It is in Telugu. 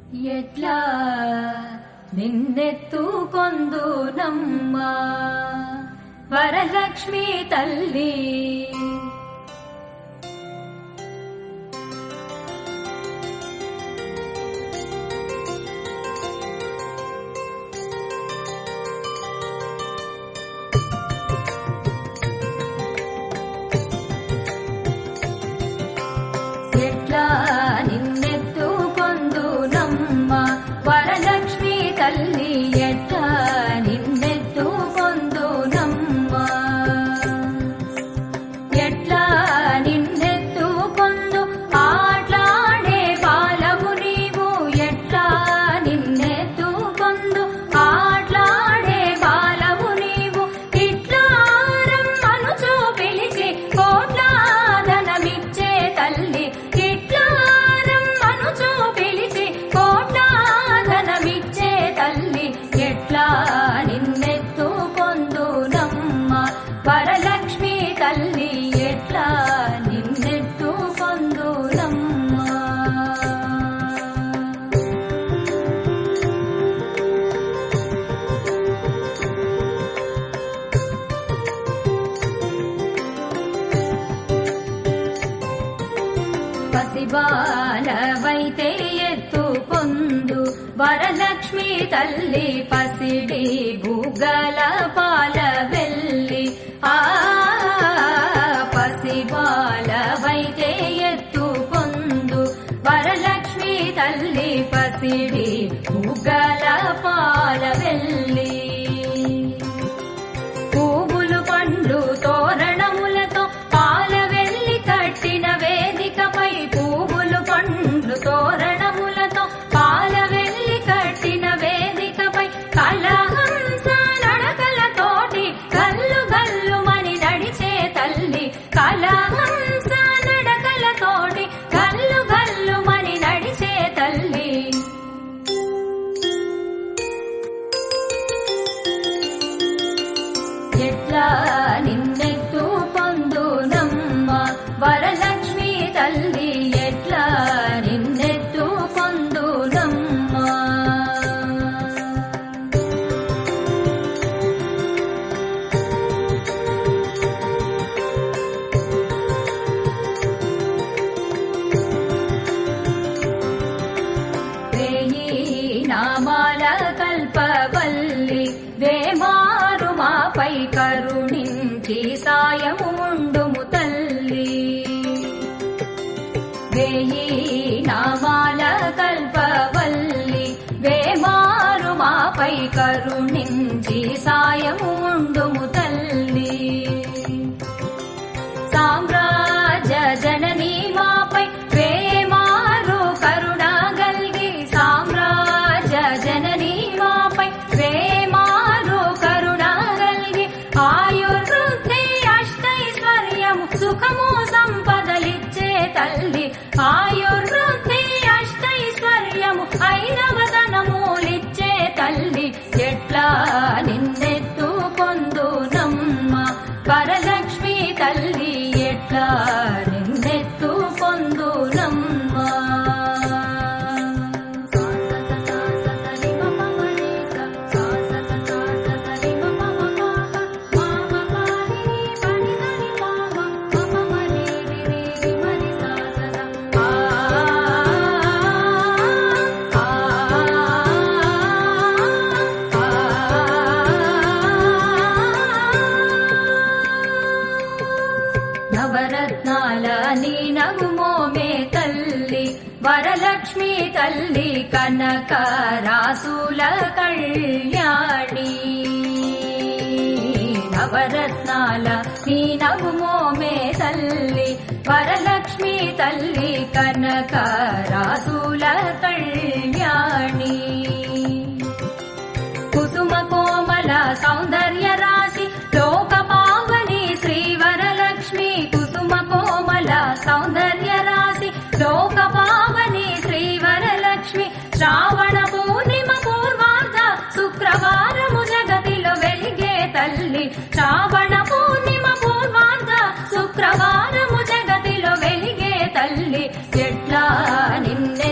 ఎట్లా నిన్నెత్తుకొందు నమ్మ వరలక్ష్మి తల్లి ఎట్లా నిన్నెత్తుకొందు నమ్మ వరలక్ష్మి తల్లి ఎట్లా నిన్నెత్తుకొందు నమ్మ ఎట్లా నిన్నెత్తుకొందు ఆట్లాడే బాలవు నీవు ఎట్లా నిన్నెత్తుకొందు ఆట్లాడే బాలవు నీవు ఇట్లా రమ్మనుచు పిలిచి కోట్లాదనమిచ్చే తల్లి ఇట్లా రమ్మనుచు పిలిచి కోట్లాదనమిచ్చే తల్లి ఎట్లా నిన్నెత్తుకొందు నమ్మ వరలక్ష్మి తల్లి ఎట్లా నిన్నెత్తుకొందు నమ్మ పసిబాలవైతే ఎత్తుకొందు వరలక్ష్మి తల్లి పసిడి బుగ్గల పాల వెల్లి పసిబాలవైతే ఎత్తుకొందు వరలక్ష్మి తల్లి పసిడి బుగ్గల పాల వెల్లి పువ్వులు పండ్లు తోరణములతో పాల వెల్లి కట్టిన వేదికపై పువ్వులు పండ్లు తోరణములతో పాల వెల్లి కట్టిన వేదికపై కలహంస నడకలతోటి గల్లు గల్లుమని నడిచే తల్లి కలహంస నడకలతోటి గల్లు గల్లుమని నడిచే తల్లి ఎట్లా నిన్నెత్తుకొందు నమ్మ వరలక్ష్మి తల్లి ఎట్లా నిన్నెత్తుకొందు నమ్మ వేయి నామాల కల్పవల్లి వేమారు మాపై కరుణించి సాయము ఉండుము తల్లి వేయి నామాల కల్పవల్లి వేమారు మాపై కరుణించి సాయము ఉండుము తల్లి సామ్రాజ్య జననీ మాపై వేమారు కరుణ గల్గి సామ్రాజ్య జననీ మాపై వేమారు కరుణ గల్గి ఆయుర్వృద్ధి అష్టైశ్వర్యము సుఖము సంపదలిచ్చే తల్లి ఆయుర్వృద్ధి అష్టైశ్వర్యము ఐరవదనములిచ్చే తల్లి ఎట్లా నిన్నెత్తుకొందు నమ్మ వరలక్ష్మి తల్లి ఎట్లా నిన్నెత్తుకొందు నమ్మ నవరత్నాల నీ నగుమోమే తల్లి వరలక్ష్మి తల్లి కనక రాసుల కళ్యాణి నవరత్నాల నీ నగుమోమే తల్లి వరలక్ష్మి తల్లి కనక రాసుల కళ్యాణి కుసుమ కోమల సౌందర్య రాశి లోక పావని శ్రీ వరలక్ష్మి కుసుమ కోమల సౌందర్య రాశి లోక పావని శ్రీ వరలక్ష్మి శ్రావణ పూర్ణిమ పూర్వార్ధ శుక్రవారము జగతిలో వెలిగే తల్లి శ్రావణ పూర్ణిమ పూర్వార్ధ శుక్రవారము జగతిలో వెలిగే తల్లి ఎట్లా నిన్నే